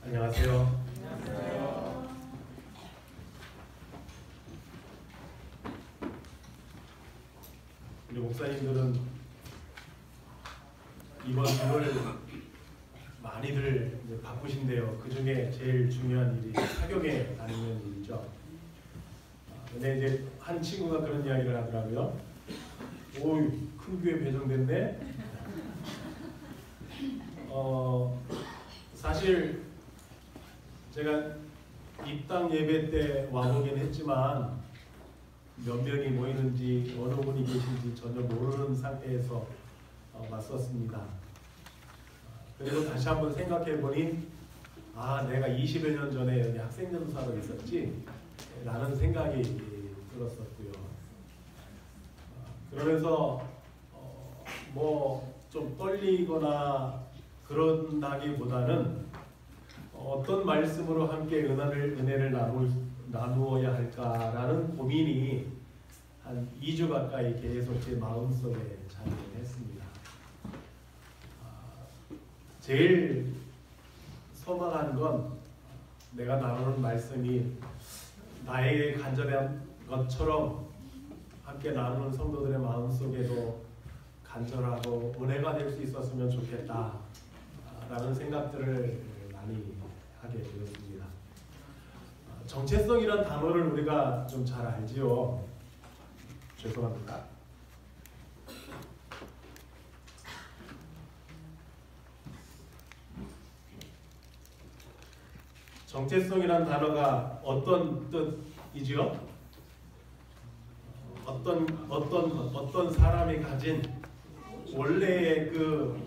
안녕하세요. 우리 목사님들은 이번 일을 많이들 바쁘신데요. 그 중에 제일 중요한 일이 사경에 다니는 일이죠. 근데 이제 한 친구가 그런 이야기를 하더라고요. 오이, 큰 교회 배정됐네. 사실 제가 입당 예배 때 와보긴 했지만 몇 명이 모이는지 어느 분이 계신지 전혀 모르는 상태에서 왔었습니다. 그리고 다시 한번 생각해 보니 내가 20여 년 전에 여기 학생연수사로 있었지 라는 생각이 들었었고요. 그러면서 뭐 좀 떨리거나 그런다기보다는 어떤 말씀으로 함께 은혜를 나누어야 할까라는 고민이 한 2주 가까이 계속 제 마음속에 자리했습니다. 제일 소망한 건 내가 나누는 말씀이 나에게 간절한 것처럼 함께 나누는 성도들의 마음속에도 간절하고 은혜가 될 수 있었으면 좋겠다라는 생각들을 많이 하게 되었습니다. 정체성이란 단어를 우리가 좀 잘 알지요. 죄송합니다. 정체성이란 단어가 어떤 뜻이지요? 어떤 사람이 가진 원래의 그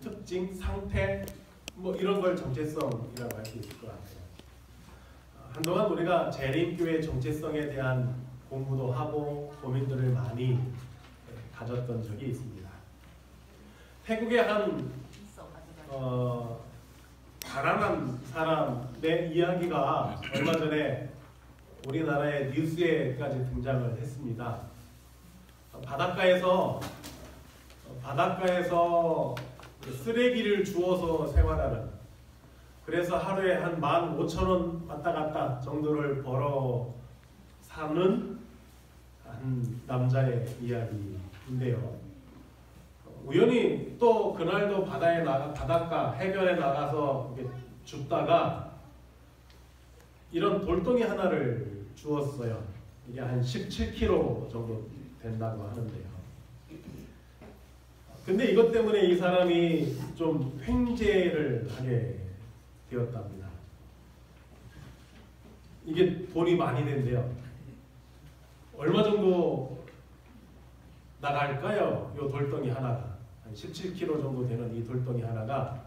특징, 상태 뭐 이런 걸 정체성이라고 할 수 있을 것 같아요. 한동안 우리가 재림교회 정체성에 대한 공부도 하고 고민들을 많이 가졌던 적이 있습니다. 태국의 한 가난한 사람의 이야기가 얼마 전에 우리나라의 뉴스에까지 등장을 했습니다. 바닷가에서 쓰레기를 주워서 생활하는, 그래서 하루에 한 15,000원 왔다 갔다 정도를 벌어 사는 한 남자의 이야기인데요. 우연히 또 그날도 바닷가 해변에 나가서 이렇게 줍다가 이런 돌덩이 하나를 주웠어요. 이게 한 17kg 정도 된다고 하는데요. 근데 이것 때문에 이 사람이 좀 횡재를 하게 되었답니다. 이게 돈이 많이 된대요. 얼마 정도 나갈까요? 이 돌덩이 하나가 한 17kg 정도 되는 이 돌덩이 하나가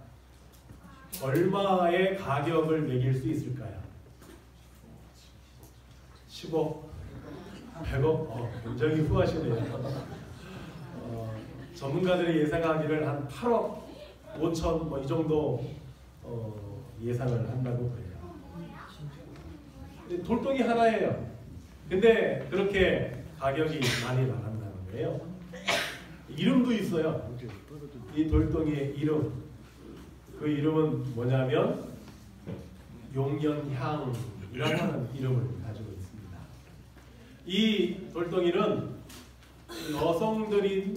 얼마의 가격을 매길 수 있을까요? 10억? 100억? 굉장히 후하시네요. 전문가들이 예상하기를 한 8억 5천 뭐 이 정도 예상을 한다고 그래요. 돌덩이 하나예요. 근데 그렇게 가격이 많이 나간다는 거예요. 이름도 있어요. 이 돌덩이의 이름. 그 이름은 뭐냐면 용연향이라는 이름을 가지고 있습니다. 이 돌덩이는 여성들이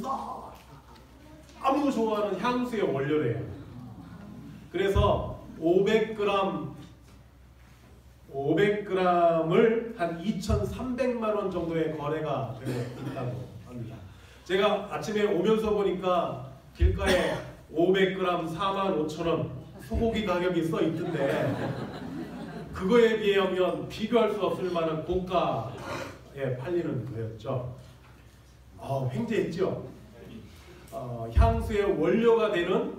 너무 좋아하는 향수의 원료래요. 그래서 500g을 한 2,300만 원 정도의 거래가 되고 있다고 합니다. 제가 아침에 오면서 보니까 길가에 500g 45,000원 소고기 가격이 써 있던데 그거에 비하면 비교할 수 없을 만한 고가에 팔리는 거였죠. 횡재했죠. 향수의 원료가 되는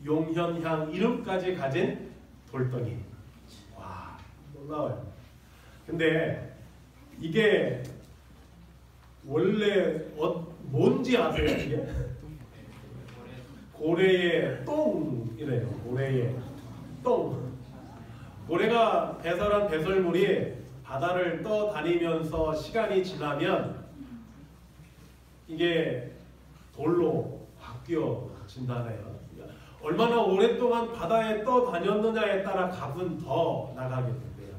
용현향 이름까지 가진 돌덩이. 와, 놀라워요. 근데 이게 원래 뭔지 아세요? 이게? 고래의 똥이래요. 고래의 똥. 고래가 배설한 배설물이 바다를 떠다니면서 시간이 지나면 이게 돌로 바뀌어진다네요. 얼마나 오랫동안 바다에 떠다녔느냐에 따라 값은 더 나가게 된대요.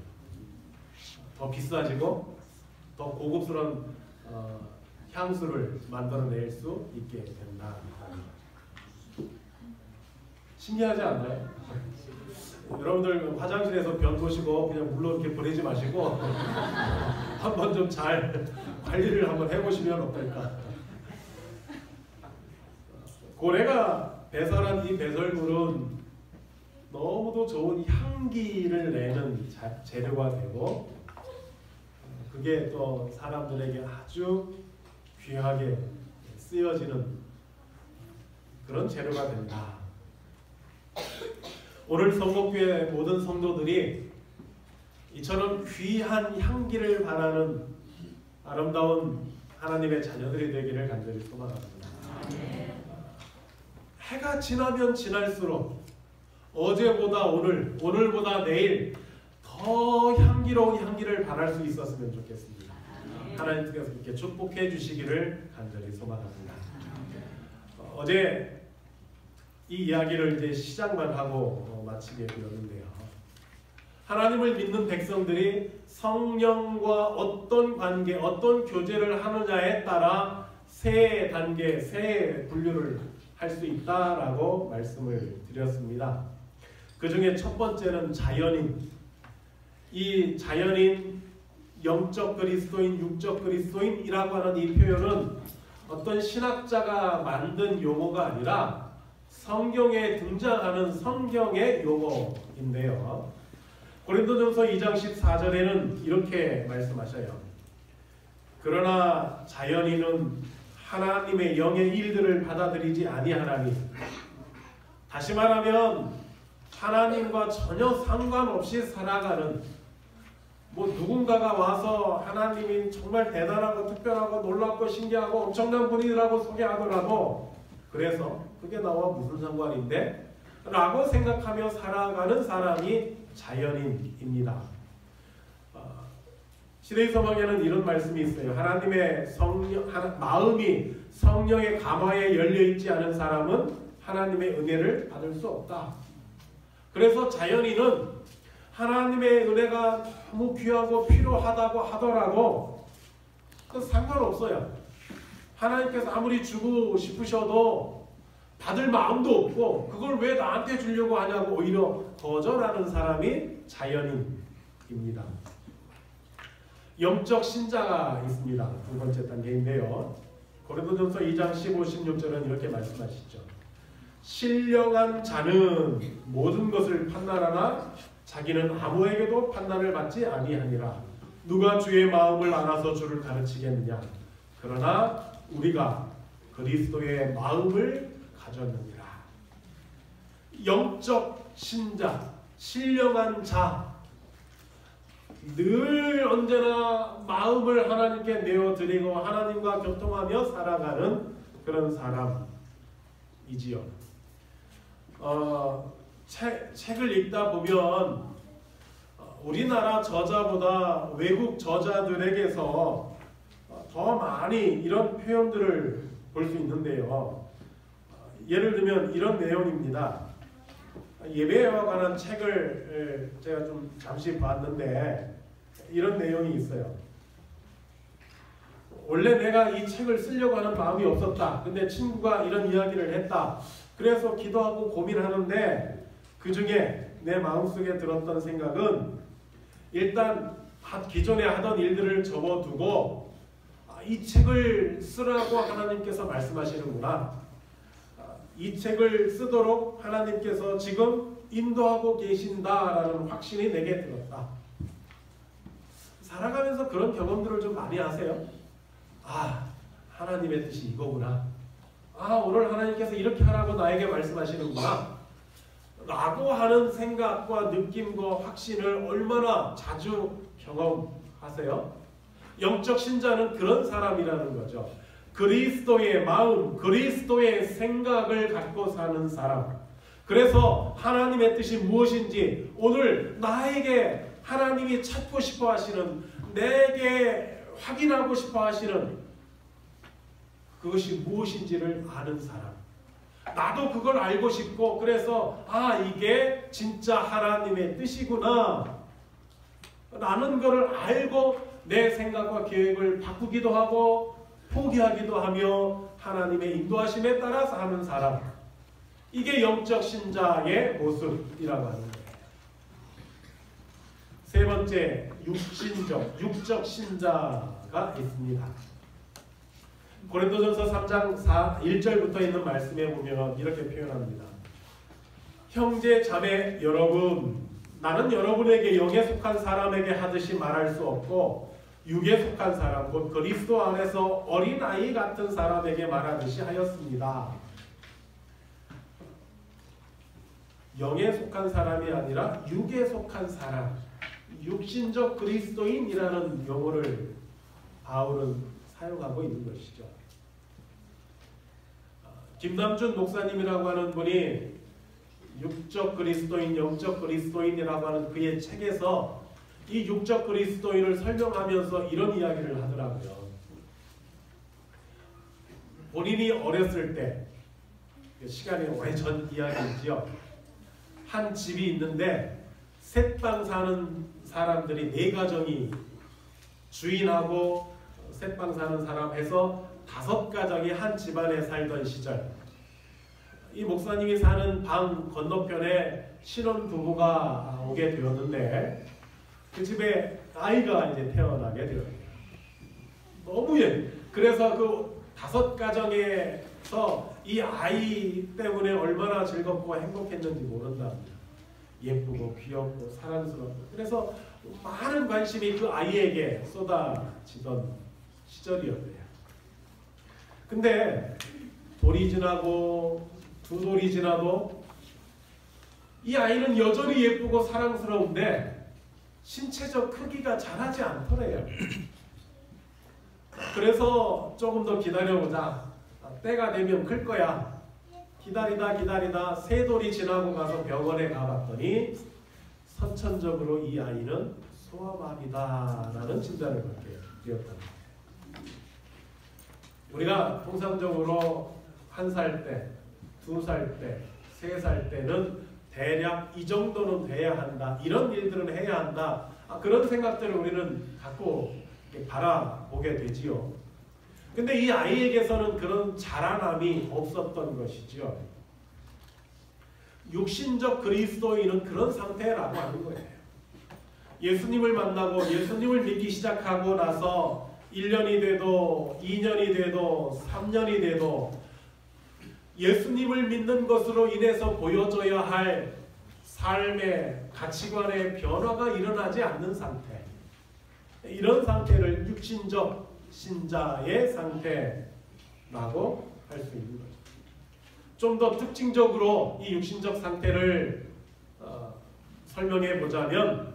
더 비싸지고 더 고급스러운 향수를 만들어낼 수 있게 된다. 신기하지 않나요? 여러분들 화장실에서 변 보시고 그냥 물로 이렇게 보내지 마시고 한번 좀 잘 관리를 한번 해보시면 어떨까. 고래가 배설한 이 배설물은 너무도 좋은 향기를 내는 재료가 되고, 그게 또 사람들에게 아주 귀하게 쓰여지는 그런 재료가 된다. 오늘 성목교회 모든 성도들이 이처럼 귀한 향기를 바라는 아름다운 하나님의 자녀들이 되기를 간절히 소망합니다. 해가 지나면 지날수록 어제보다 오늘, 오늘보다 내일 더 향기로운 향기를 바랄 수 있었으면 좋겠습니다. 하나님께서 이렇게 축복해 주시기를 간절히 소망합니다. 어제 이 이야기를 이제 시작만 하고 마치게 되었는데요. 하나님을 믿는 백성들이 성령과 어떤 관계, 어떤 교제를 하느냐에 따라 세 단계, 세 분류를 할 수 있다라고 말씀을 드렸습니다. 그 중에 첫 번째는 자연인. 이 자연인, 영적 그리스도인, 육적 그리스도인이라고 하는 이 표현은 어떤 신학자가 만든 용어가 아니라 성경에 등장하는 성경의 용어인데요. 고린도전서 2장 14절에는 이렇게 말씀하셔요. 그러나 자연인은 하나님의 영의 일들을 받아들이지 아니하나니, 다시 말하면 하나님과 전혀 상관없이 살아가는, 누군가가 와서 하나님이 정말 대단하고 특별하고 놀랍고 신기하고 엄청난 분이라고 소개하더라도 그래서 그게 나와 무슨 상관인데? 라고 생각하며 살아가는 사람이 자연인입니다. 시대의 서방에는 이런 말씀이 있어요. 하나님의 마음이 성령의 감화에 열려있지 않은 사람은 하나님의 은혜를 받을 수 없다. 그래서 자연인은 하나님의 은혜가 너무 귀하고 필요하다고 하더라도 상관없어요. 하나님께서 아무리 주고 싶으셔도 받을 마음도 없고 그걸 왜 나한테 주려고 하냐고 오히려 거절하는 사람이 자연인입니다. 영적 신자가 있습니다. 두 번째 단계인데요. 고린도전서 2장 15, 16절은 이렇게 말씀하시죠. 신령한 자는 모든 것을 판단하나 자기는 아무에게도 판단을 받지 아니하니라. 누가 주의 마음을 알아서 주를 가르치겠느냐. 그러나 우리가 그리스도의 마음을 가졌느니라. 영적 신자, 신령한 자, 늘 언제나 마음을 하나님께 내어드리고 하나님과 교통하며 살아가는 그런 사람이지요. 책을 읽다 보면 우리나라 저자보다 외국 저자들에게서 더 많이 이런 표현들을 볼 수 있는데요. 예를 들면 이런 내용입니다. 예배와 관한 책을 제가 좀 잠시 봤는데 이런 내용이 있어요. 원래 내가 이 책을 쓰려고 하는 마음이 없었다. 근데 친구가 이런 이야기를 했다. 그래서 기도하고 고민하는데 그 중에 내 마음속에 들었던 생각은 일단 기존에 하던 일들을 접어두고 이 책을 쓰라고 하나님께서 말씀하시는구나. 이 책을 쓰도록 하나님께서 지금 인도하고 계신다라는 확신이 내게 들었다. 살아가면서 그런 경험들을 좀 많이 하세요? 하나님의 뜻이 이거구나. 오늘 하나님께서 이렇게 하라고 나에게 말씀하시는구나. 라고 하는 생각과 느낌과 확신을 얼마나 자주 경험하세요? 영적 신자는 그런 사람이라는 거죠. 그리스도의 마음, 그리스도의 생각을 갖고 사는 사람. 그래서 하나님의 뜻이 무엇인지 오늘 나에게 하나님이 찾고 싶어 하시는, 내게 확인하고 싶어 하시는 그것이 무엇인지를 아는 사람. 나도 그걸 알고 싶고 그래서 이게 진짜 하나님의 뜻이구나 라는 것을 알고 내 생각과 계획을 바꾸기도 하고 포기하기도 하며 하나님의 인도하심에 따라서 하는 사람, 이게 영적 신자의 모습이라고 하는 거예요. 세 번째, 육적 신자가 있습니다. 고린도전서 3장 1절부터 있는 말씀에 보면 이렇게 표현합니다. 형제 자매 여러분, 나는 여러분에게 영에 속한 사람에게 하듯이 말할 수 없고 육에 속한 사람, 곧 그리스도 안에서 어린아이 같은 사람에게 말하듯이 하였습니다. 영에 속한 사람이 아니라 육에 속한 사람, 육신적 그리스도인이라는 용어를 바울은 사용하고 있는 것이죠. 김남준 목사님이라고 하는 분이 육적 그리스도인, 영적 그리스도인이라고 하는 그의 책에서 이 육적 그리스도인을 설명하면서 이런 이야기를 하더라고요. 본인이 어렸을 때, 시간이 오래전 이야기이지요. 한 집이 있는데 셋방 사는 사람들이 4가정이 주인하고 셋방 사는 사람 해서 5가정이 한 집안에 살던 시절, 이 목사님이 사는 방 건너편에 신혼부부가 오게 되었는데 그 집에 아이가 이제 태어나게 되었어요. 너무 그래서 그 5가정에서 이 아이 때문에 얼마나 즐겁고 행복했는지 모른답니다. 예쁘고 귀엽고 사랑스럽고, 그래서 많은 관심이 그 아이에게 쏟아지던 시절이었대요. 근데 돌이 지나고 2돌이 지나도 이 아이는 여전히 예쁘고 사랑스러운데 신체적 크기가 자라지 않더래요. 그래서 조금 더 기다려보자, 때가 되면 클 거야. 기다리다 3돌이 지나고 가서 병원에 가봤더니 선천적으로 이 아이는 소아마비다라는 진단을 받게 되었답니다. 우리가 통상적으로 1살 때, 2살 때, 3살 때는 대략 이 정도는 돼야 한다, 이런 일들은 해야 한다, 그런 생각들을 우리는 갖고 바라보게 되지요. 근데 이 아이에게서는 그런 자라남이 없었던 것이죠. 육신적 그리스도인은 그런 상태라고 하는 거예요. 예수님을 만나고 예수님을 믿기 시작하고 나서 1년이 돼도 2년이 돼도 3년이 돼도 예수님을 믿는 것으로 인해서 보여줘야 할 삶의 가치관의 변화가 일어나지 않는 상태, 이런 상태를 육신적 신자의 상태라고 할 수 있는 거죠. 좀 더 특징적으로 이 육신적 상태를 설명해 보자면,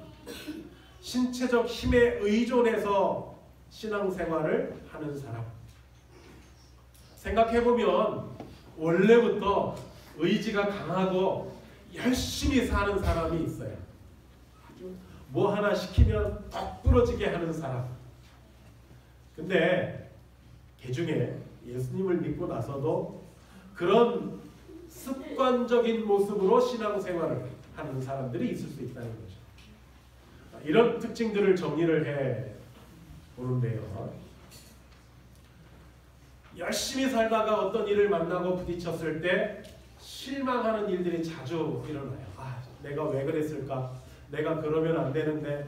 신체적 힘에 의존해서 신앙생활을 하는 사람. 생각해보면 원래부터 의지가 강하고 열심히 사는 사람이 있어요. 뭐 하나 시키면 딱 부러지게 하는 사람. 근데 개중에 예수님을 믿고 나서도 그런 습관적인 모습으로 신앙생활을 하는 사람들이 있을 수 있다는 거죠. 이런 특징들을 정리를 해 보는데요. 열심히 살다가 어떤 일을 만나고 부딪혔을 때 실망하는 일들이 자주 일어나요. 내가 왜 그랬을까? 내가 그러면 안 되는데,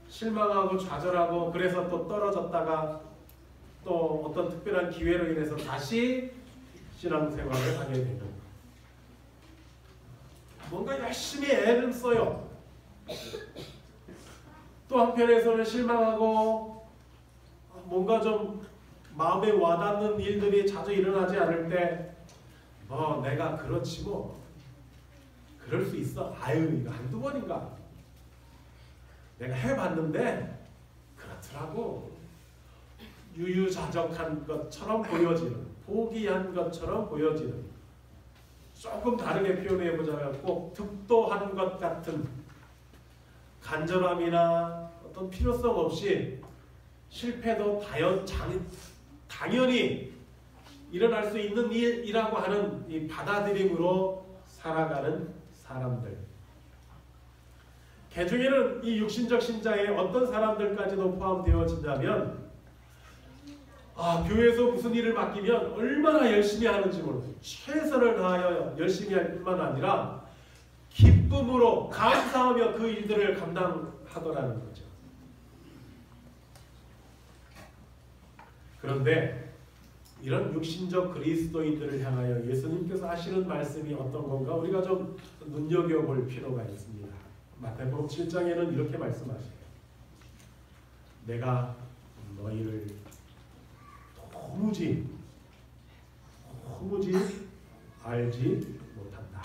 실망하고 좌절하고, 그래서 또 떨어졌다가 또 어떤 특별한 기회로 인해서 다시 신앙생활을 하게 되는, 뭔가 열심히 애를 써요. 또 한편에서는 실망하고 뭔가 좀 마음에 와닿는 일들이 자주 일어나지 않을 때 내가 그렇지 뭐, 그럴 수 있어, 이거 한두 번인가, 내가 해봤는데 그렇더라고, 유유자적한 것처럼 보여지는, 포기한 것처럼 보여지는, 조금 다르게 표현해보자면 꼭 득도한 것 같은 간절함이나 어떤 필요성 없이 실패도 당연히 일어날 수 있는 일이라고 하는 이 받아들임으로 살아가는 사람들. 그 중에는 이 육신적 신자에 어떤 사람들까지도 포함되어진다면 교회에서 무슨 일을 맡기면 얼마나 열심히 하는지 모르고 최선을 다하여 열심히 할 뿐만 아니라 기쁨으로 감사하며 그 일들을 감당하더라는 거죠. 그런데 이런 육신적 그리스도인들을 향하여 예수님께서 하시는 말씀이 어떤 건가 우리가 좀 눈여겨볼 필요가 있습니다. 마태복음 7장에는 이렇게 말씀하셔요. 내가 너희를 도무지 알지 못한다.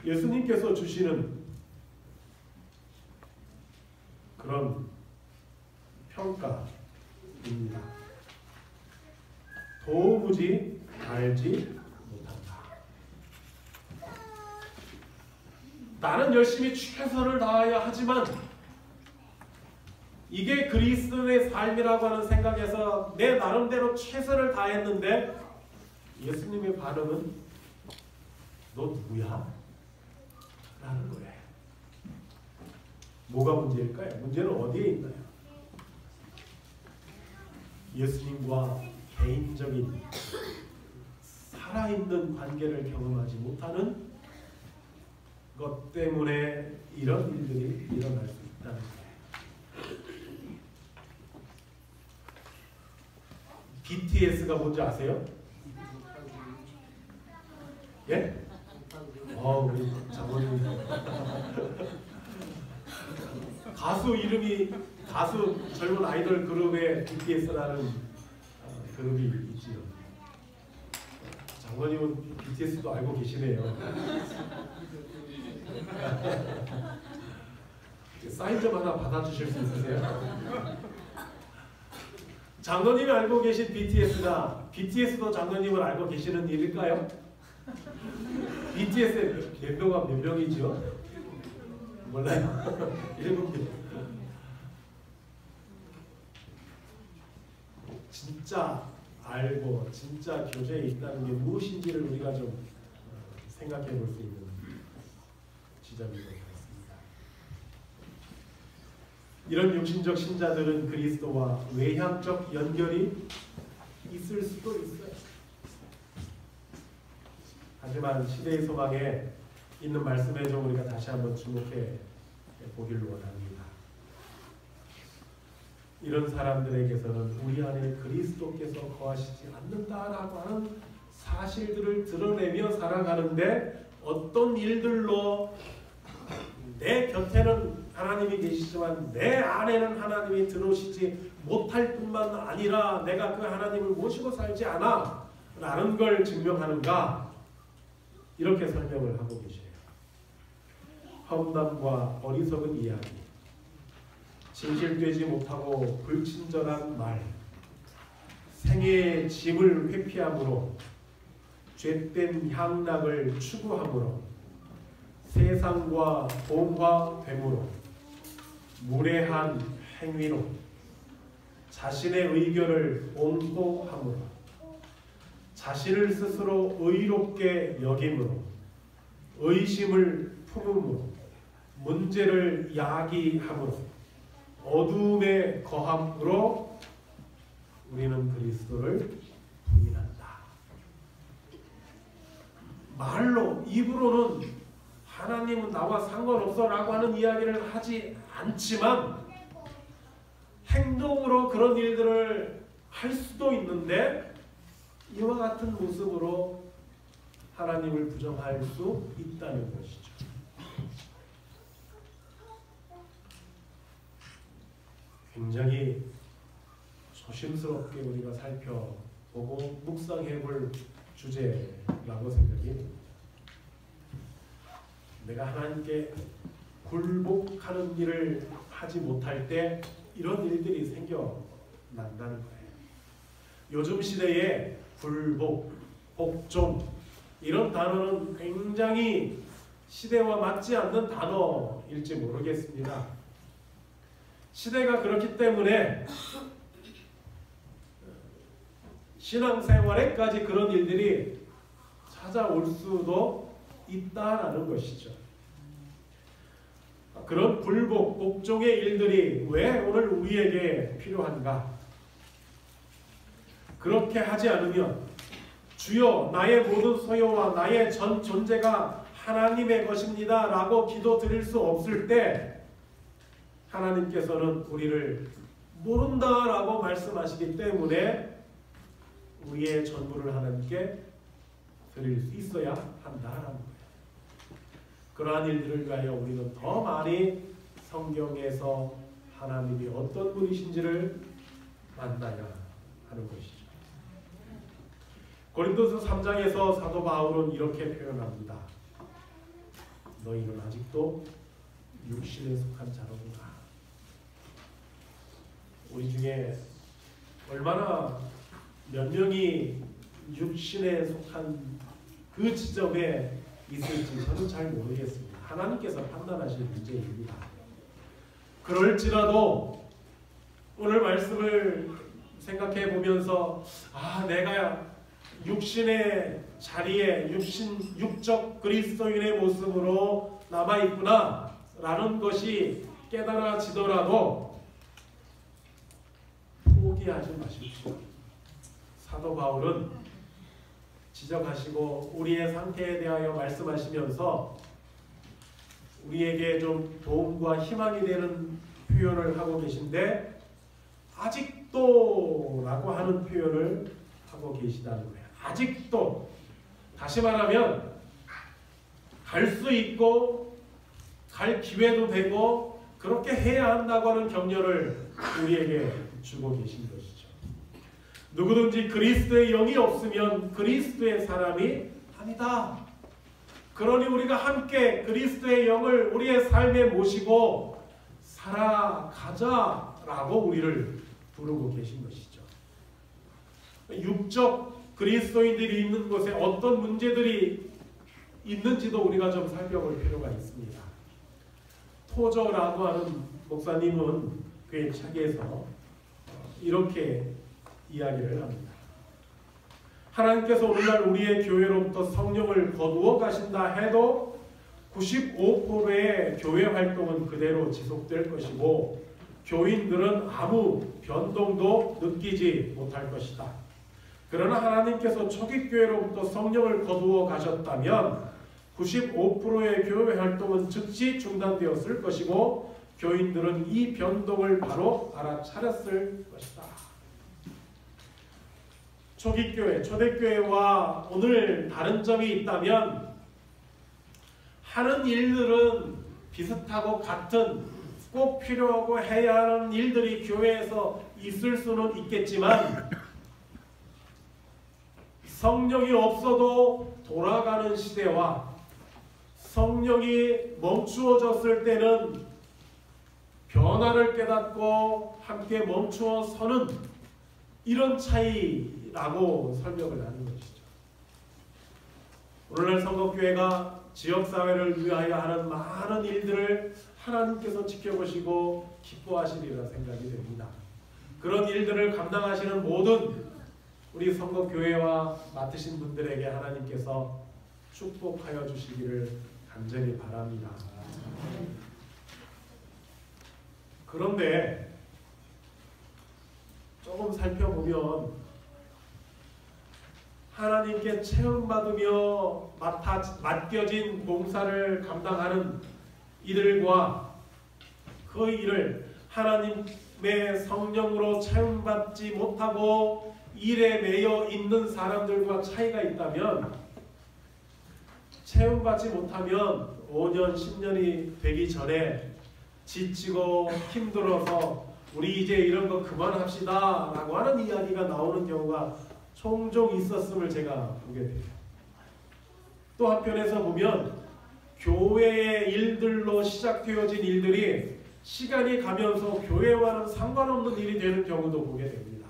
예수님께서 주시는 그런 평가입니다. 도무지 알지 못한다. 나는 열심히 최선을 다하여 하지만 이게 그리스도의 삶이라고 하는 생각에서 내 나름대로 최선을 다했는데 예수님의 반응은 너 누구야? 라는 거예요. 뭐가 문제일까요? 문제는 어디에 있나요? 예수님과 개인적인 살아있는 관계를 경험하지 못하는 것 때문에 이런 일들이 일어날 수 있다는 거예요. BTS가 뭔지 아세요? 예? 우리 장모님 가수 젊은 아이돌 그룹에 BTS라는 그룹이 있지요. 장모님은 BTS도 알고 계시네요. 사인 좀 하나 받아주실 수 있으세요? 장로님이 알고 계신 BTS가 BTS도 장로님을 알고 계시는 일일까요? BTS의 멤버가 몇 명이죠? 몰라요? 7명. 진짜 알고 진짜 교제에 있다는 게 무엇인지를 우리가 좀 생각해 볼 수 있는 지점인 것 같습니다. 이런 육신적 신자들은 그리스도와 외향적 연결이 있을 수도 있어요. 하지만 시대의 소망에 있는 말씀에 좀 우리가 다시 한번 주목해 보기를 원합니다. 이런 사람들에게서는 우리 안에 그리스도께서 거하시지 않는다라고 하는 사실들을 드러내며 살아가는데 어떤 일들로 내 곁에는 하나님이 계시지만 내 안에는 하나님이 들어오시지 못할 뿐만 아니라 내가 그 하나님을 모시고 살지 않아 라는 걸 증명하는가? 이렇게 설명을 하고 계세요. 험담과 어리석은 이야기, 진실되지 못하고 불친절한 말, 생애의 짐을 회피함으로 죄된 향락을 추구함으로 세상과 동화됨으로 무례한 행위로 자신의 의견을 옹호함으로 자신을 스스로 의롭게 여김으로 의심을 품음으로 문제를 야기함으로 어둠에 거함으로 우리는 그리스도를 부인한다. 말로 입으로는 하나님은 나와 상관없어 라고 하는 이야기를 하지 않지만 행동으로 그런 일들을 할 수도 있는데 이와 같은 모습으로 하나님을 부정할 수 있다는 것이죠. 굉장히 조심스럽게 우리가 살펴보고 묵상해 볼 주제라고 생각이 됩니다. 내가 하나님께 굴복하는 일을 하지 못할 때 이런 일들이 생겨난다는 거예요. 요즘 시대에 굴복, 복종 이런 단어는 굉장히 시대와 맞지 않는 단어일지 모르겠습니다. 시대가 그렇기 때문에 신앙생활에까지 그런 일들이 찾아올 수도 있다라는 것이죠. 그런 불복, 복종의 일들이 왜 오늘 우리에게 필요한가? 그렇게 하지 않으면 주여 나의 모든 소유와 나의 전 존재가 하나님의 것입니다 라고 기도 드릴 수 없을 때 하나님께서는 우리를 모른다라고 말씀하시기 때문에 우리의 전부를 하나님께 드릴 수 있어야 한다라는 거예요. 그러한 일들을 위하여 우리는 더 많이 성경에서 하나님이 어떤 분이신지를 만나야 하는 것이죠. 고린도서 3장에서 사도 바울은 이렇게 표현합니다. 너희는 아직도 육신에 속한 자로구나. 우리 중에 얼마나 몇 명이 육신에 속한 그 지점에 있을지 저는 잘 모르겠습니다. 하나님께서 판단하실 문제입니다. 그럴지라도 오늘 말씀을 생각해 보면서 내가 육신의 자리에 육적 그리스도인의 모습으로 남아있구나 라는 것이 깨달아지더라도 포기하지 마십시오. 사도 바울은 지적하시고 우리의 상태에 대하여 말씀하시면서 우리에게 좀 도움과 희망이 되는 표현을 하고 계신데 아직도 라고 하는 표현을 하고 계시다는 거예요. 아직도. 다시 말하면 갈 수 있고 갈 기회도 되고 그렇게 해야 한다고 하는 격려를 우리에게 주고 계신 것이죠. 누구든지 그리스도의 영이 없으면 그리스도의 사람이 아니다. 그러니 우리가 함께 그리스도의 영을 우리의 삶에 모시고 살아가자라고 우리를 부르고 계신 것이죠. 육적 그리스도인들이 있는 곳에 어떤 문제들이 있는지도 우리가 좀 살펴볼 필요가 있습니다. 토저라고 하는 목사님은 그의 책에서 이렇게 이야기를 합니다. 하나님께서 오늘날 우리의 교회로부터 성령을 거두어 가신다 해도 95%의 교회 활동은 그대로 지속될 것이고 교인들은 아무 변동도 느끼지 못할 것이다. 그러나 하나님께서 초기 교회로부터 성령을 거두어 가셨다면 95%의 교회 활동은 즉시 중단되었을 것이고 교인들은 이 변동을 바로 알아차렸을 것이다. 초기 교회, 초대교회와 오늘 다른 점이 있다면 하는 일들은 비슷하고 같은 꼭 필요하고 해야 하는 일들이 교회에서 있을 수는 있겠지만 성령이 없어도 돌아가는 시대와 성령이 멈추어졌을 때는 변화를 깨닫고 함께 멈추어 서는 이런 차이라고 설명을 하는 것이죠. 오늘날 성곡교회가 지역사회를 위하여 하는 많은 일들을 하나님께서 지켜보시고 기뻐하시리라 생각이 됩니다. 그런 일들을 감당하시는 모든 우리 성곡교회와 맡으신 분들에게 하나님께서 축복하여 주시기를 간절히 바랍니다. 그런데 조금 살펴보면 하나님께 체험받으며 맡겨진 봉사를 감당하는 이들과 그 일을 하나님의 성령으로 체험받지 못하고 일에 매여 있는 사람들과 차이가 있다면 체험받지 못하면 5년, 10년이 되기 전에 지치고 힘들어서 우리 이제 이런 거 그만합시다 라고 하는 이야기가 나오는 경우가 종종 있었음을 제가 보게 돼요. 또 한편에서 보면 교회의 일들로 시작되어진 일들이 시간이 가면서 교회와는 상관없는 일이 되는 경우도 보게 됩니다.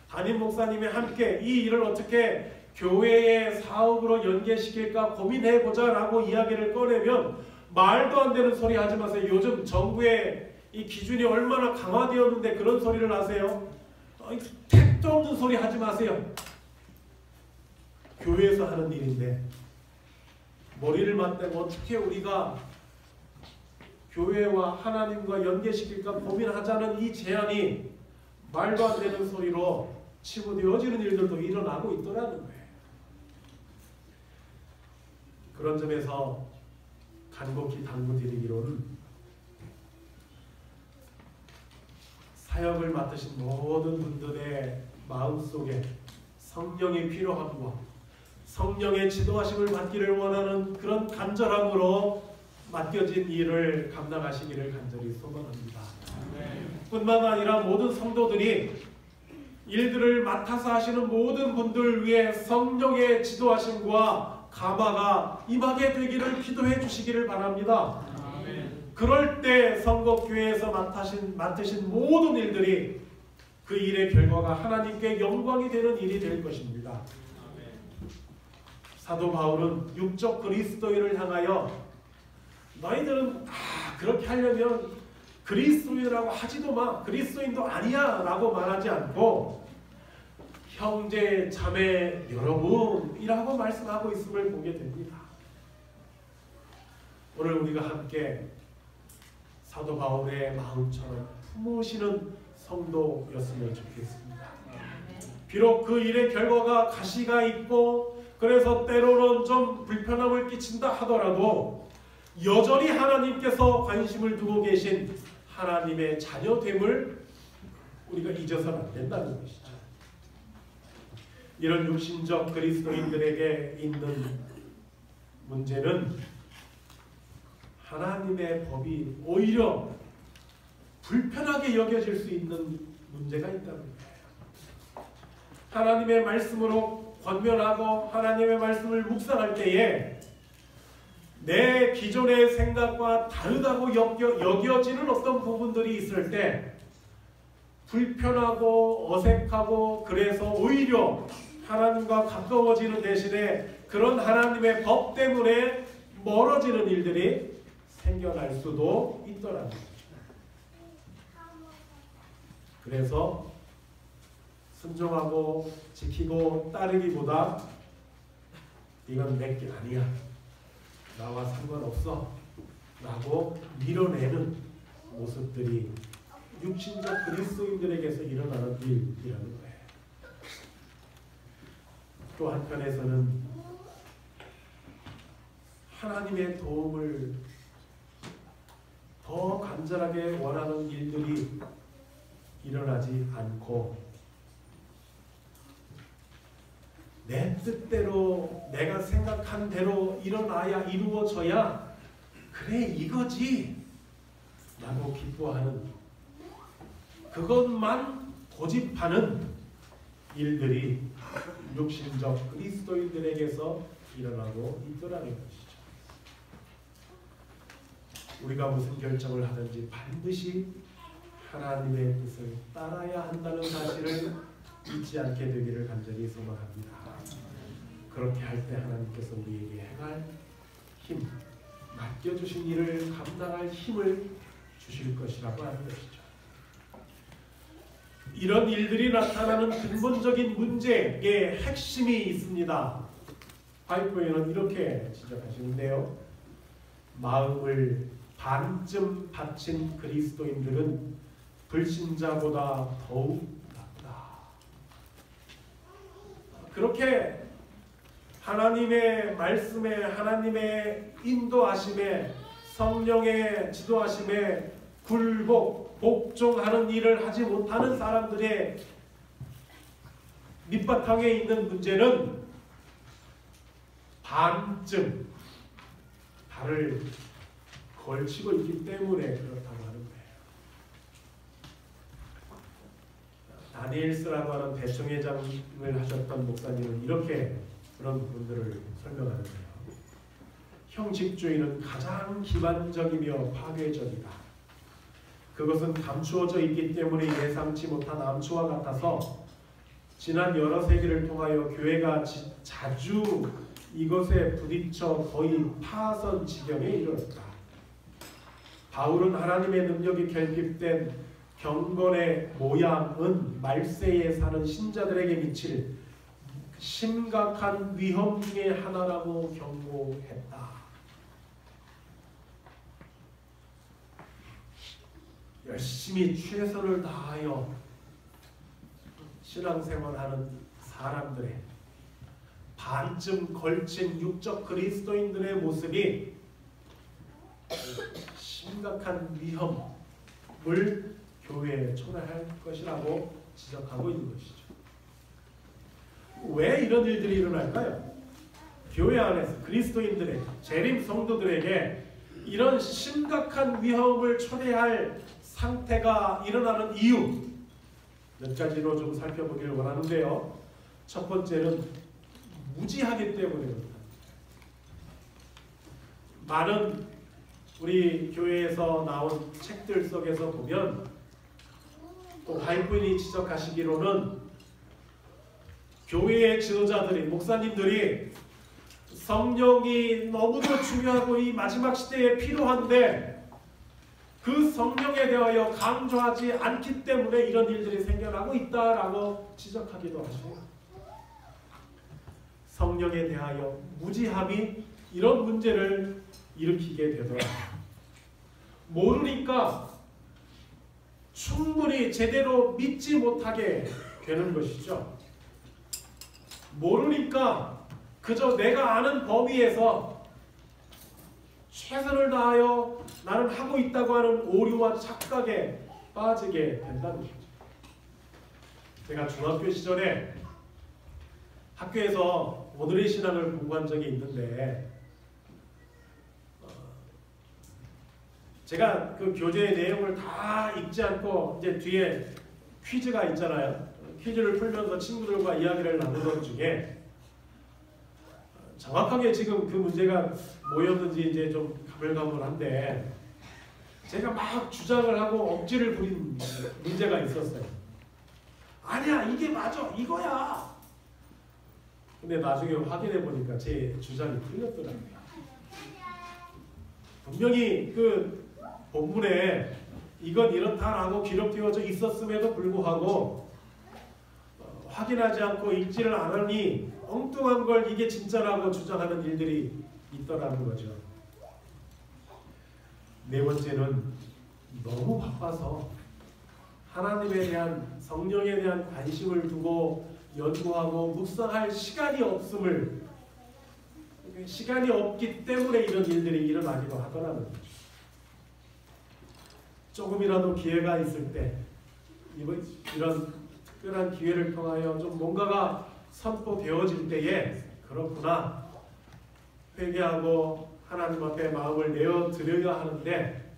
담임 목사님이 함께 이 일을 어떻게 교회의 사업으로 연계시킬까 고민해보자 라고 이야기를 꺼내면 말도 안 되는 소리 하지 마세요. 요즘 정부의 이 기준이 얼마나 강화되었는데 그런 소리를 하세요. 택도 없는 소리 하지 마세요. 교회에서 하는 일인데 머리를 맞대고 어떻게 우리가 교회와 하나님과 연계시킬까 고민하자는 이 제안이 말도 안 되는 소리로 치부되어지는 일들도 일어나고 있더라는 거예요. 그런 점에서 간곡히 당부드리기로는 사역을 맡으신 모든 분들의 마음속에 성령의 필요함과 성령의 지도하심을 받기를 원하는 그런 간절함으로 맡겨진 일을 감당하시기를 간절히 소망합니다. 뿐만 아니라 모든 성도들이 일들을 맡아서 하시는 모든 분들 위해 성령의 지도하심과 감화가 임하게 되기를 기도해 주시기를 바랍니다. 그럴 때 성곡교회에서 맡으신 모든 일들이 그 일의 결과가 하나님께 영광이 되는 일이 될 것입니다. 사도 바울은 육적 그리스도인을 향하여 너희들은 그렇게 하려면 그리스도인이라고 하지도 마, 그리스도인도 아니야 라고 말하지 않고 형제 자매 여러분이라고 말씀하고 있음을 보게 됩니다. 오늘 우리가 함께 사도 바울의 마음처럼 품으시는 성도였으면 좋겠습니다. 비록 그 일의 결과가 가시가 있고 그래서 때로는 좀 불편함을 끼친다 하더라도 여전히 하나님께서 관심을 두고 계신 하나님의 자녀됨을 우리가 잊어서는 안 된다는 것이죠. 이런 육신적 그리스도인들에게 있는 문제는 하나님의 법이 오히려 불편하게 여겨질 수 있는 문제가 있다는 거예요. 하나님의 말씀으로 권면하고 하나님의 말씀을 묵상할 때에 내 기존의 생각과 다르다고 여겨지는 어떤 부분들이 있을 때 불편하고 어색하고 그래서 오히려 하나님과 가까워지는 대신에 그런 하나님의 법 때문에 멀어지는 일들이 생겨날 수도 있더라고요. 그래서 순종하고 지키고 따르기보다 이건 내게 아니야, 나와 상관없어 라고 밀어내는 모습들이 육신적 그리스도인들에게서 일어나는 일이라는 거예요. 또 한편에서는 하나님의 도움을 더 간절하게 원하는 일들이 일어나지 않고 내 뜻대로 내가 생각한 대로 이루어져야 그래 이거지 라고 기뻐하는 그것만 고집하는 일들이 육신적 그리스도인들에게서 일어나고 있더라는 것이죠. 우리가 무슨 결정을 하든지 반드시 하나님의 뜻을 따라야 한다는 사실을 잊지 않게 되기를 간절히 소망합니다. 그렇게 할 때 하나님께서 우리에게 행할 힘, 맡겨주신 일을 감당할 힘을 주실 것이라고 하는 것이죠. 이런 일들이 나타나는 근본적인 문제의 핵심이 있습니다. 화이트보이는 이렇게 지적하시는데요. 마음을 반쯤 바친 그리스도인들은 불신자보다 더욱 낫다. 그렇게 하나님의 말씀에, 하나님의 인도하심에, 성령의 지도하심에 복종하는 일을 하지 못하는 사람들의 밑바탕에 있는 문제는 반쯤 발을 걸치고 있기 때문에 그렇다고 하는 거예요. 다니엘스라고 하는 대청회장을 하셨던 목사님은 이렇게 그런 부분들을 설명하는데요. 형식주의는 가장 기반적이며 파괴적이다. 그것은 감추어져 있기 때문에 예상치 못한 암초와 같아서 지난 여러 세기를 통하여 교회가 자주 이것에 부딪혀 거의 파선 지경에 이르렀다. 바울은 하나님의 능력이 경건의 모양은 말세에 사는 신자들에게 미칠 심각한 위험 중의 하나라고 경고했다. 열심히 최선을 다하여 신앙생활하는 사람들의 반쯤 걸친 육적 그리스도인들의 모습이 심각한 위험을 교회에 초래할 것이라고 지적하고 있는 것이죠. 왜 이런 일들이 일어날까요? 교회 안에서 그리스도인들의 재림 성도들에게 이런 심각한 위험을 초래할 상태가 일어나는 이유 몇 가지로 좀 살펴보기를 원하는데요. 첫 번째는 무지하기 때문입니다. 많은 우리 교회에서 나온 책들 속에서 보면 또 화이트인이 지적하시기로는 교회의 지도자들이 목사님들이 성령이 너무도 중요하고 이 마지막 시대에 필요한데 그 성령에 대하여 강조하지 않기 때문에 이런 일들이 생겨나고 있다라고 지적하기도 하죠. 성령에 대하여 무지함이 이런 문제를 일으키게 되더라고요. 모르니까 충분히 제대로 믿지 못하게 되는 것이죠. 모르니까 그저 내가 아는 범위에서 최선을 다하여 나는 하고 있다고 하는 오류와 착각에 빠지게 된다는 거죠. 제가 중학교 시절에 학교에서 오늘의 신앙을 공부한 적이 있는데 제가 그 교재의 내용을 다 읽지 않고 이제 뒤에 퀴즈가 있잖아요. 퀴즈를 풀면서 친구들과 이야기를 나누던 중에 정확하게 지금 그 문제가 뭐였는지 이제 좀 가물가물한데 제가 막 주장을 하고 억지를 부린 문제가 있었어요. 아니야, 이게 맞아, 이거야. 근데 나중에 확인해 보니까 제 주장이 틀렸더라고요. 분명히 그 본문에 이건 이렇다라고 기록되어져 있었음에도 불구하고 확인하지 않고 읽지를 않으니 엉뚱한 걸 이게 진짜라고 주장하는 일들이 있더라는 거죠. 네 번째는 너무 바빠서 하나님에 대한 성령에 대한 관심을 두고 연구하고 묵상할 시간이 없음을 시간이 없기 때문에 이런 일들이 일어나기도 하더라는 거죠. 조금이라도 기회가 있을 때 이런 특별한 기회를 통하여 좀 뭔가가 선포되어질 때에 그렇구나 회개하고 하나님 앞에 마음을 내어드려야 하는데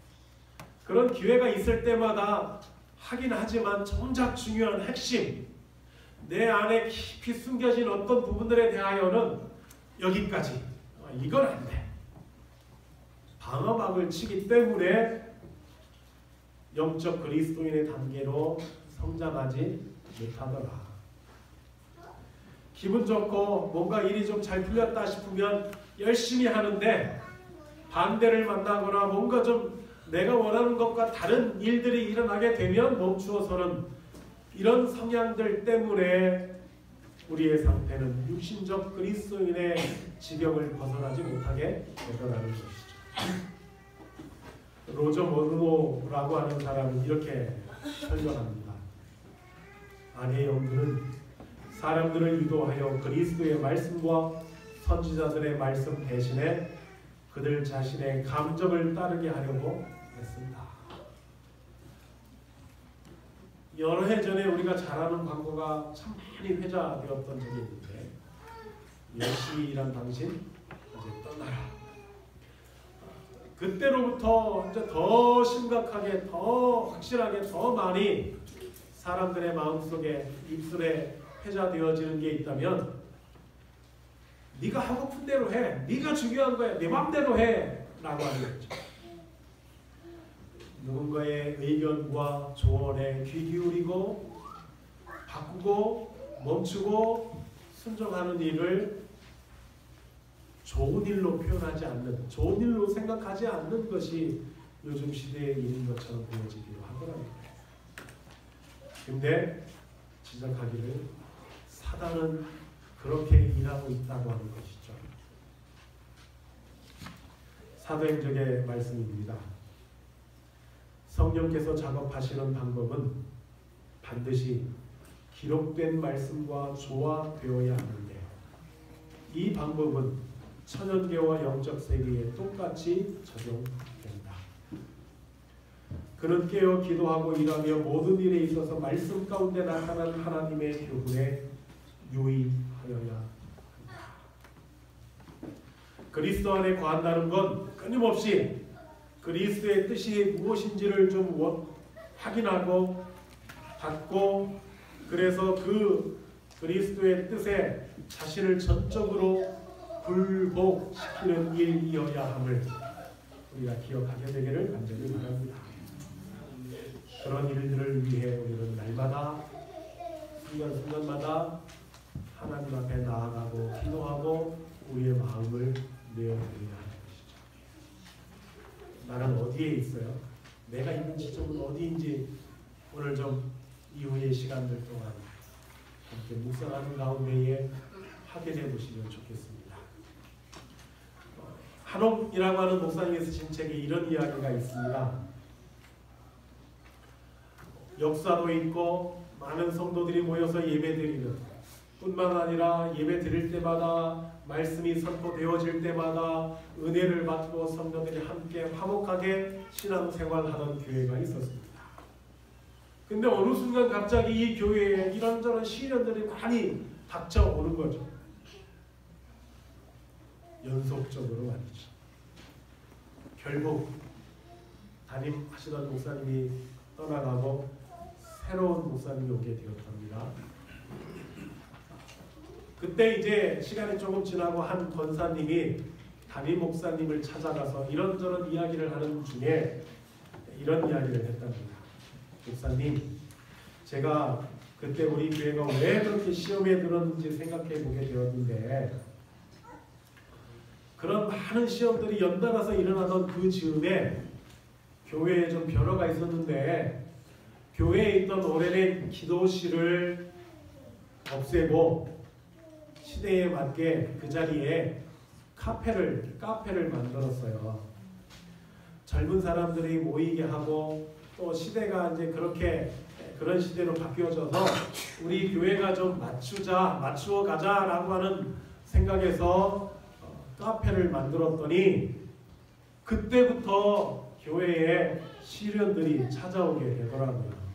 그런 기회가 있을 때마다 하긴 하지만 정작 중요한 핵심 내 안에 깊이 숨겨진 어떤 부분들에 대하여는 여기까지 이건 안 돼. 방어막을 치기 때문에 영적 그리스도인의 단계로 성장하지 못하더라. 기분 좋고 뭔가 일이 좀 잘 풀렸다 싶으면 열심히 하는데 반대를 만나거나 뭔가 좀 내가 원하는 것과 다른 일들이 일어나게 되면 멈추어서는 이런 성향들 때문에 우리의 상태는 육신적 그리스도인의 지경을 벗어나지 못하게 되더라는 것이죠. 로저 모르노라고 하는 사람은 이렇게 설명합니다. 아내의 영들은 사람들을 유도하여 그리스도의 말씀과 선지자들의 말씀 대신에 그들 자신의 감정을 따르게 하려고 했습니다. 여러 해 전에 우리가 잘 아는 광고가 참 많이 회자되었던 적이 있는데 열심히 일한 당신 이제 떠나라. 그때로부터 이제 더 심각하게 더 확실하게 더 많이 사람들의 마음속에 입술에 회자되어지는 게 있다면 네가 하고픈 대로 해. 네가 중요한 거야. 네 맘대로 해. 라고 하는 거죠. 누군가의 의견과 조언에 귀 기울이고 바꾸고 멈추고 순종하는 일을 좋은 일로 표현하지 않는, 좋은 일로 생각하지 않는 것이 요즘 시대의 일인 것처럼 보여지기도 하더라고요. 근데 지적하기를 사단은 그렇게 일하고 있다고 하는 것이죠. 사도행전의 말씀입니다. 성령께서 작업하시는 방법은 반드시 기록된 말씀과 조화되어야 하는데 이 방법은 천연계와 영적 세계에 똑같이 적용된다. 그는 깨어 기도하고 일하며 모든 일에 있어서 말씀 가운데 나타난 하나님의 교훈에 유의하여야 한다. 그리스도 안에 거한다는 건 끊임없이 그리스도의 뜻이 무엇인지를 좀 확인하고 받고 그래서 그 그리스도의 뜻에 자신을 전적으로 굴복시키는 일이어야 함을 우리가 기억하게 되기를 간절히 바랍니다. 그런 일들을 위해 우리는 날마다 순간순간마다 하나님 앞에 나아가고 기도하고 우리의 마음을 내어드려야 하는 것이죠. 나는 어디에 있어요? 내가 있는 지점은 어디인지 오늘 좀 이후의 시간들 동안 함께 묵상하는 가운데에 확인해 보시면 좋겠습니다. 한옥이라고 하는 목사님이 쓰신 책에 이런 이야기가 있습니다. 역사도 있고 많은 성도들이 모여서 예배드리는 뿐만 아니라 예배 드릴 때마다 말씀이 선포되어질 때마다 은혜를 받고 성도들이 함께 화목하게 신앙생활하는 교회가 있었습니다. 근데 어느 순간 갑자기 이 교회에 이런저런 시련들이 많이 닥쳐오는 거죠. 연속적으로 말이죠. 결국 담임하시던 목사님이 떠나가고 새로운 목사님이 오게 되었답니다. 그때 이제 시간이 조금 지나고 한 권사님이 담임 목사님을 찾아가서 이런저런 이야기를 하는 중에 이런 이야기를 했답니다. 목사님, 제가 그때 우리 교회가 왜 그렇게 시험에 들었는지 생각해 보게 되었는데 그런 많은 시험들이 연달아서 일어나던 그 즈음에 교회에 좀 변화가 있었는데 교회에 있던 오래된 기도실을 없애고 시대에 맞게 그 자리에 카페를 만들었어요. 젊은 사람들이 모이게 하고 또 시대가 이제 그런 시대로 바뀌어져서 우리 교회가 좀 맞추어 가자라고 하는 생각에서 카페를 만들었더니 그때부터 교회에 시련들이 찾아오게 되더라고요.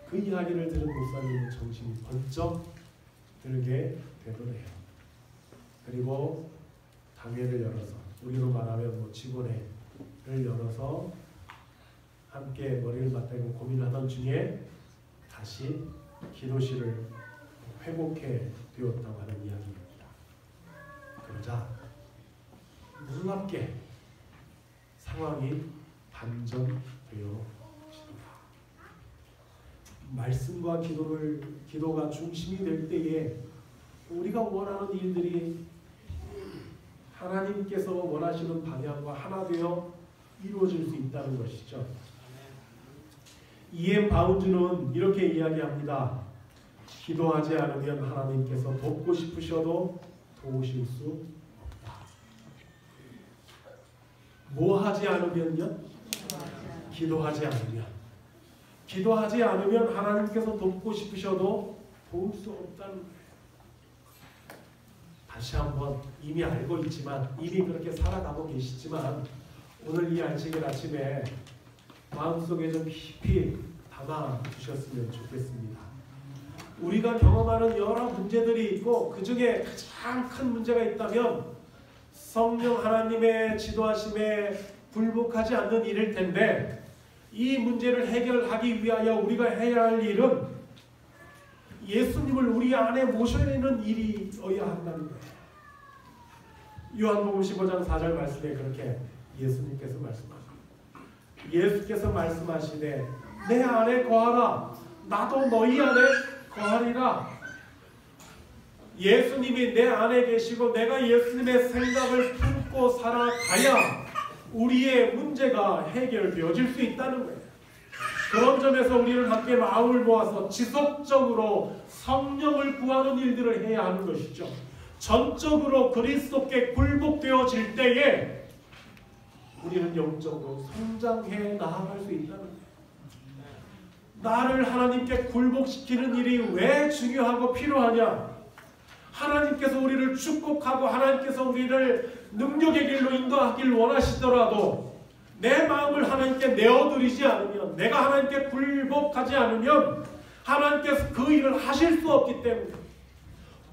그 이야기를 들은 목사님은 정신이 번쩍 들게 되더래요. 그리고 당회를 열어서 우리로 말하면 직원회를 열어서 함께 머리를 맞대고 고민하던 중에 다시 기도실을 회복해 되었다고 하는 이야기입니다. 그러자 놀랍게 상황이 반전되어 말씀과 기도가 중심이 될 때에 우리가 원하는 일들이 하나님께서 원하시는 방향과 하나 되어 이루어질 수 있다는 것이죠. E.M. 바운즈는 이렇게 이야기합니다. 기도하지 않으면 하나님께서 돕고 싶으셔도 도우실 수 없다. 뭐 하지 않으면요? 기도하지 않으면. 기도하지 않으면 하나님께서 돕고 싶으셔도 도울 수 없다는 거예요. 다시 한번 이미 알고 있지만 이미 그렇게 살아가고 계시지만 오늘 이 안식일 아침에 마음속에 좀 깊이 담아주셨으면 좋겠습니다. 우리가 경험하는 여러 문제들이 있고 그 중에 가장 큰 문제가 있다면 성령 하나님의 지도하심에 굴복하지 않는 일일 텐데 이 문제를 해결하기 위하여 우리가 해야 할 일은 예수님을 우리 안에 모셔내는 일이어야 한다는 거예요. 요한복음 15장 4절 말씀에 그렇게 예수님께서 말씀하십니다. 예수께서 말씀하시되 내 안에 거하라 나도 너희 안에 거하리라. 예수님이 내 안에 계시고 내가 예수님의 생각을 품고 살아가야 우리의 문제가 해결되어질 수 있다는 거예요. 그런 점에서 우리는 함께 마음을 모아서 지속적으로 성령을 구하는 일들을 해야 하는 것이죠. 전적으로 그리스도께 굴복되어질 때에 우리는 영적으로 성장해 나아갈 수 있다는 거예요. 나를 하나님께 굴복시키는 일이 왜 중요하고 필요하냐? 하나님께서 우리를 축복하고 하나님께서 우리를 능력의 길로 인도하길 원하시더라도 내 마음을 하나님께 내어드리지 않으면, 내가 하나님께 굴복하지 않으면 하나님께서 그 일을 하실 수 없기 때문에,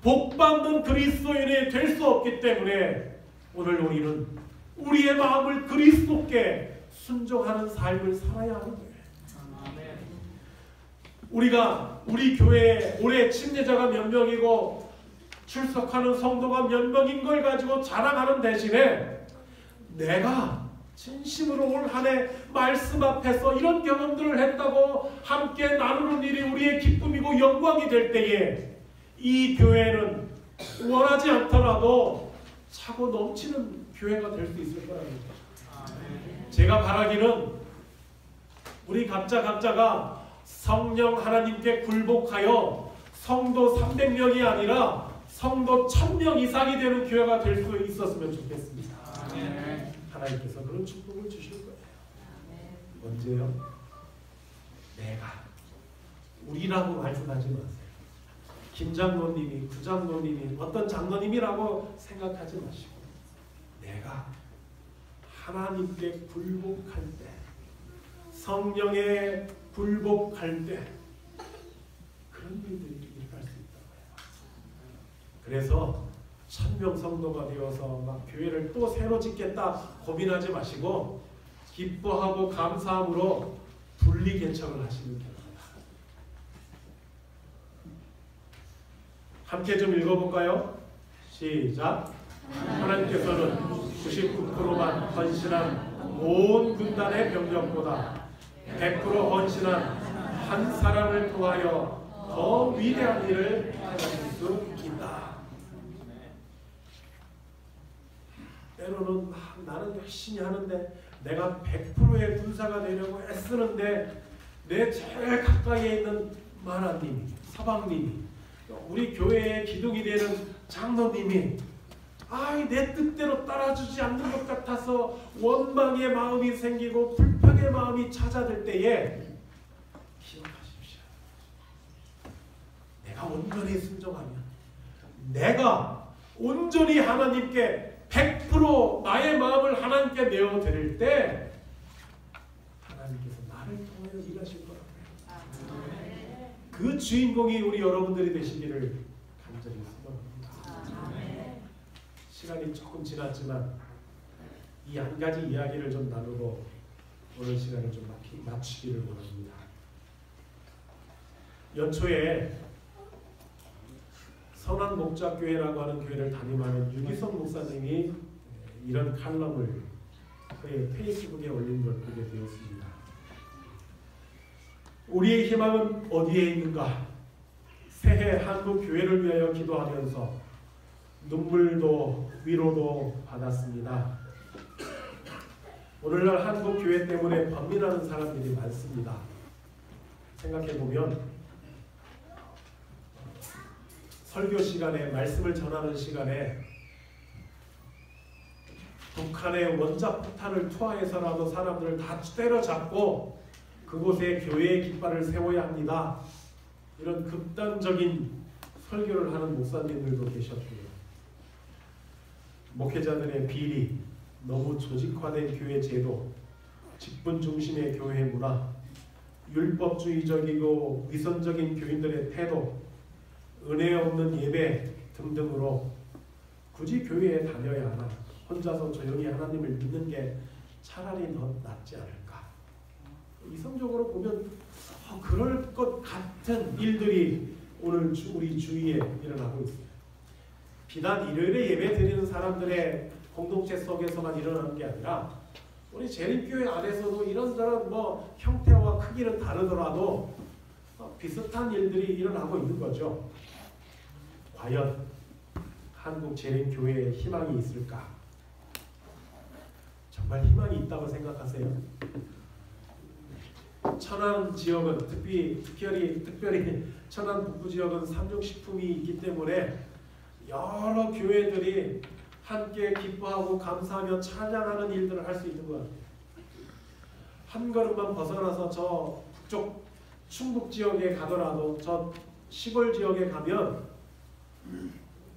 복받는 그리스도인이 될 수 없기 때문에 오늘 우리는 우리의 마음을 그리스도께 순종하는 삶을 살아야 하는 거예요. 우리가 우리 교회에 올해 침례자가 몇 명이고 출석하는 성도가 몇 명인 걸 가지고 자랑하는 대신에 내가 진심으로 올 한 해 말씀 앞에서 이런 경험들을 했다고 함께 나누는 일이 우리의 기쁨이고 영광이 될 때에 이 교회는 원하지 않더라도 차고 넘치는 교회가 될 수 있을 거랍니다. 제가 바라기는 우리 각자가 성령 하나님께 굴복하여 성도 300명이 아니라 성도 1000명 이상이 되는 교회가 될 수 있었으면 좋겠습니다. 하나님께서 그런 축복을 주실 거예요. 언제요? 내가, 우리라고 말씀하지 마세요. 김장로님이, 부장로님이, 어떤 장로님이라고 생각하지 마시고 내가 하나님께 굴복할 때, 성령에 굴복할 때 그런 일들이 일어날 수 있다고 해요. 그래서 1000명 성도가 되어서 막 교회를 또 새로 짓겠다 고민하지 마시고 기뻐하고 감사함으로 분리 개척을 하시면 됩니다. 함께 좀 읽어볼까요? 시작. 하나님께서는 99%만 헌신한 온 군단의 병력보다 100% 헌신한 한 사람을 통하여 더 위대한 일을 하실 수 있다. 때로는 나는 열심히 하는데 내가 100%의 군사가 되려고 애쓰는데 내 제일 가까이에 있는 마나님이, 서방님이, 우리 교회의 기둥이 되는 장로님이 내 뜻대로 따라주지 않는 것 같아서 원망의 마음이 생기고 불평의 마음이 찾아들 때에 기억하십시오. 내가 온전히 순종하면, 내가 온전히 하나님께 100% 나의 마음을 하나님께 내어드릴 때 하나님께서 나를 통하여 일하실 거라고요. 그 주인공이 우리 여러분들이 되시기를 간절히 소망합니다. 시간이 조금 지났지만 이 한 가지 이야기를 좀 나누고 오늘 시간을 좀 마치기를 원합니다. 연초에 선한목자교회라고 하는 교회를 담임하는 유기성 목사님이 이런 칼럼을 그의 페이스북에 올린 걸 보게 되었습니다. 우리의 희망은 어디에 있는가? 새해 한국 교회를 위하여 기도하면서 눈물도 위로도 받았습니다. 오늘날 한국 교회 때문에 번민하는 사람들이 많습니다. 생각해보면 설교 시간에, 말씀을 전하는 시간에 북한의 원자폭탄을 투하해서라도 사람들을 다 때려잡고 그곳에 교회의 깃발을 세워야 합니다. 이런 극단적인 설교를 하는 목사님들도 계셨고요. 목회자들의 비리, 너무 조직화된 교회 제도, 직분 중심의 교회 문화, 율법주의적이고 위선적인 교인들의 태도, 은혜 없는 예배 등등으로 굳이 교회에 다녀야 하나, 혼자서 조용히 하나님을 믿는 게 차라리 더 낫지 않을까. 이성적으로 보면 그럴 것 같은 일들이 오늘 우리 주위에 일어나고 있어요. 비단 일요일에 예배 드리는 사람들의 공동체 속에서만 일어나는 게 아니라 우리 재림교회 안에서도 이런저런 형태와 크기는 다르더라도 비슷한 일들이 일어나고 있는 거죠. 과연 한국 재림교회에 희망이 있을까? 정말 희망이 있다고 생각하세요? 천안 지역은 특별히 천안 북부 지역은 삼육식품이 있기 때문에 여러 교회들이 함께 기뻐하고 감사하며 찬양하는 일들을 할 수 있는 것 같아요. 한 걸음만 벗어나서 저 북쪽 충북 지역에 가더라도 저 시골 지역에 가면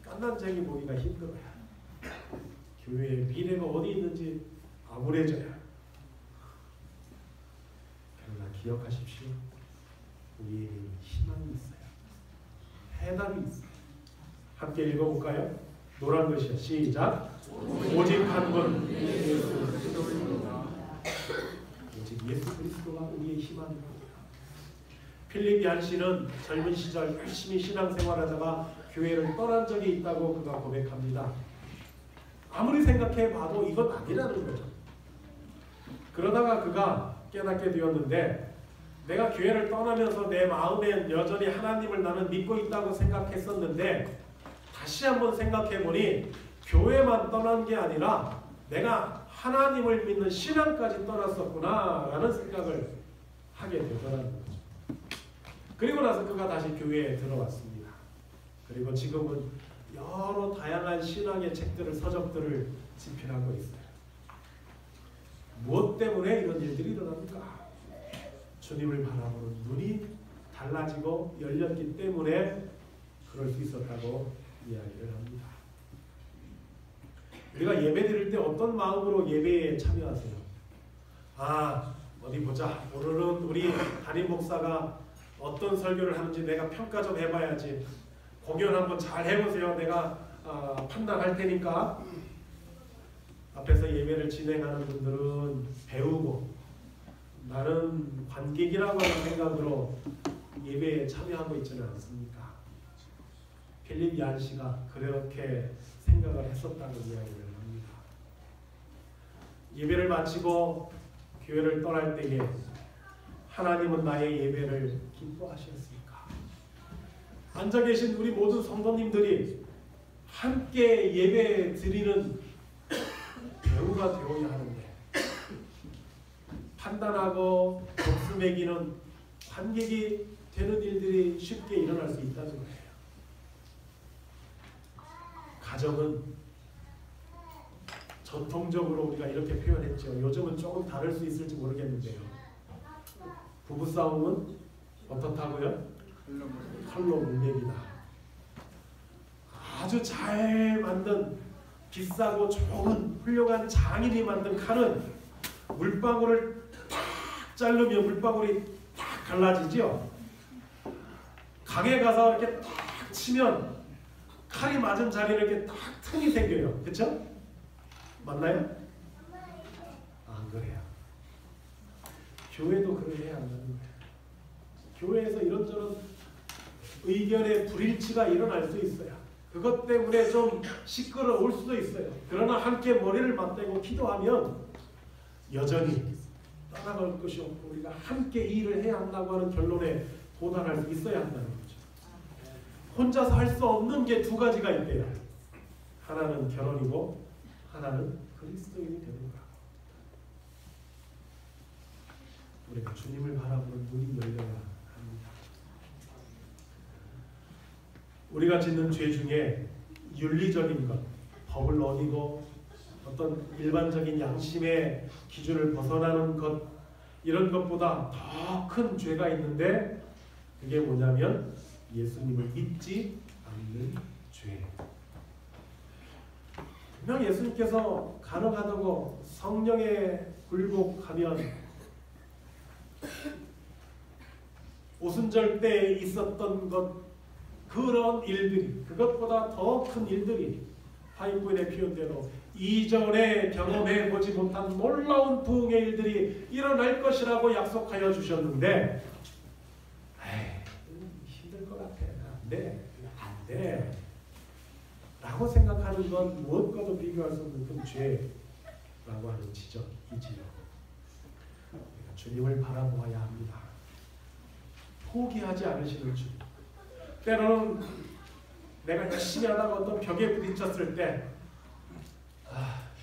깐난쟁이 보기가 힘들어요. 교회의 미래가 어디 있는지 암울해져요. 그러나 기억하십시오. 우리에게 희망이 있어요. 해답이 있어요. 함께 읽어볼까요? 노란 글씨요. 시작. 오직 한 분 오직 예수 그리스도가 우리의 희망입니다. 필립 얀 씨는 젊은 시절 열심히 신앙생활하다가 교회를 떠난 적이 있다고 그가 고백합니다. 아무리 생각해봐도 이건 아니라는 거죠. 그러다가 그가 깨닫게 되었는데 내가 교회를 떠나면서 내 마음엔 여전히 하나님을 나는 믿고 있다고 생각했었는데 다시 한번 생각해보니 교회만 떠난 게 아니라 내가 하나님을 믿는 신앙까지 떠났었구나 라는 생각을 하게 되더라는 거죠. 그리고 나서 그가 다시 교회에 들어왔습니다. 그리고 지금은 여러 다양한 신앙의 책들을, 서적들을 집필하고 있어요. 무엇 때문에 이런 일들이 일어납니까? 주님을 바라보는 눈이 달라지고 열렸기 때문에 그럴 수 있었다고 이야기를 합니다. 우리가 예배 드릴 때 어떤 마음으로 예배에 참여하세요? 어디 보자. 오늘은 우리 담임 목사가 어떤 설교를 하는지 내가 평가 좀 해봐야지. 공연 한번 잘 해보세요. 내가 판단할 테니까. 앞에서 예배를 진행하는 분들은 배우고 나는 관객이라고 하는 생각으로 예배에 참여하고 있지는 않습니까? 필립 얀 씨가 그렇게 생각을 했었다는 이야기를 합니다. 예배를 마치고 교회를 떠날 때에 하나님은 나의 예배를 기뻐하셨습니까? 앉아 계신 우리 모든 성도님들이 함께 예배 드리는 배우가 되어야 하는데 판단하고 점수 매기는 관객이 되는 일들이 쉽게 일어날 수 있다는 거예요. 가정은 전통적으로 우리가 이렇게 표현했죠. 요즘은 조금 다를 수 있을지 모르겠는데요. 부부싸움은 어떻다고요? 칼로 물매기다. 아주 잘 만든 비싸고 좋은 훌륭한 장인이 만든 칼은 물방울을 탁 자르면 물방울이 탁 갈라지죠. 강에 가서 이렇게 탁 치면 칼이 맞은 자리에 이렇게 딱 틈이 생겨요. 그렇죠? 맞나요? 안 그래요. 교회도 그래야 한다는 거예요. 교회에서 이런저런 의견의 불일치가 일어날 수 있어요. 그것 때문에 좀 시끄러울 수도 있어요. 그러나 함께 머리를 맞대고 기도하면 여전히 떠나갈 것이 없고 우리가 함께 이 일을 해야 한다고 하는 결론에 도달할 수 있어야 한다는 거죠. 혼자서 할 수 없는 게 두 가지가 있대요. 하나는 결혼이고 하나는 그리스도인이 되는 것. 우리가 주님을 바라보는 눈이 열려야 합니다. 우리가 짓는 죄 중에 윤리적인 것, 법을 어기고 어떤 일반적인 양심의 기준을 벗어나는 것, 이런 것보다 더 큰 죄가 있는데 그게 뭐냐면 예수님을 믿지 않는 죄. 분명 예수님께서 가능하다고 성령에 굴복하면 오순절 때 있었던 것, 그런 일들이, 그것보다 더 큰 일들이 하인부인의 표현대로 이전에 경험해 보지 못한 놀라운 부흥의 일들이 일어날 것이라고 약속하여 주셨는데, 힘들 것 같아. 안 돼. 라고 생각하는 건 무엇과도 비교할 수 없는 큰 죄라고 하는 지적이지요. 주님을 바라보아야 합니다. 포기하지 않으시는 주님. 때로는 내가 열심히 하다가 어떤 벽에 부딪혔을 때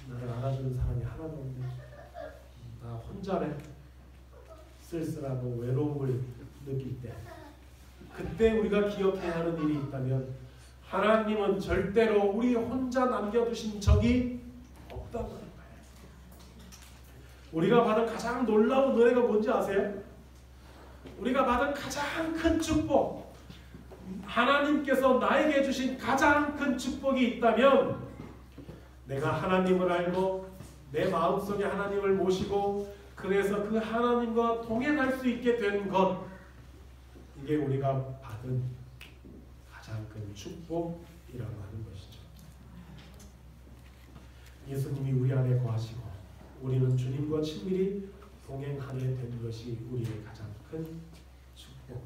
나를 알아주는 사람이 하나도 없네. 나 혼자네. 쓸쓸하고 외로움을 느낄 때, 그때 우리가 기억해야 하는 일이 있다면 하나님은 절대로 우리 혼자 남겨두신 적이 없다고 하는 거예요. 우리가 받은 가장 놀라운 은혜가 뭔지 아세요? 우리가 받은 가장 큰 축복, 하나님께서 나에게 주신 가장 큰 축복이 있다면, 내가 하나님을 알고 내 마음속에 하나님을 모시고 그래서 그 하나님과 동행할 수 있게 된 것, 이게 우리가 받은 가장 큰 축복이라고 하는 것이죠. 예수님이 우리 안에 거하시고 우리는 주님과 친밀히 동행하게 된 것이 우리의 가장 큰 축복.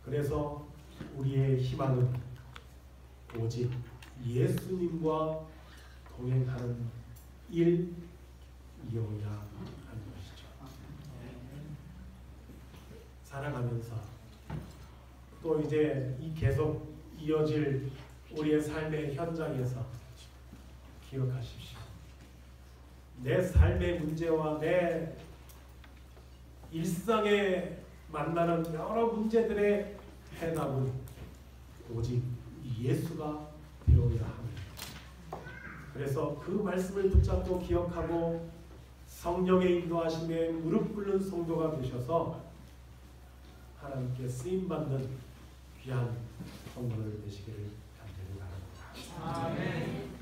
그래서 우리의 희망은 오직 예수님과 동행하는 일이어야 하는 것이죠. 살아가면서 또 이제 이 계속 이어질 우리의 삶의 현장에서 기억하십시오. 내 삶의 문제와 내 일상에 만나는 여러 문제들의 해답은 오직 예수가 되어야 합니다. 그래서 그 말씀을 붙잡고 기억하고 성령의 인도하심에 무릎 꿇는 성도가 되셔서 하나님께 쓰임받는 귀한 성도를 되시기를 간절히 바랍니다. 아멘.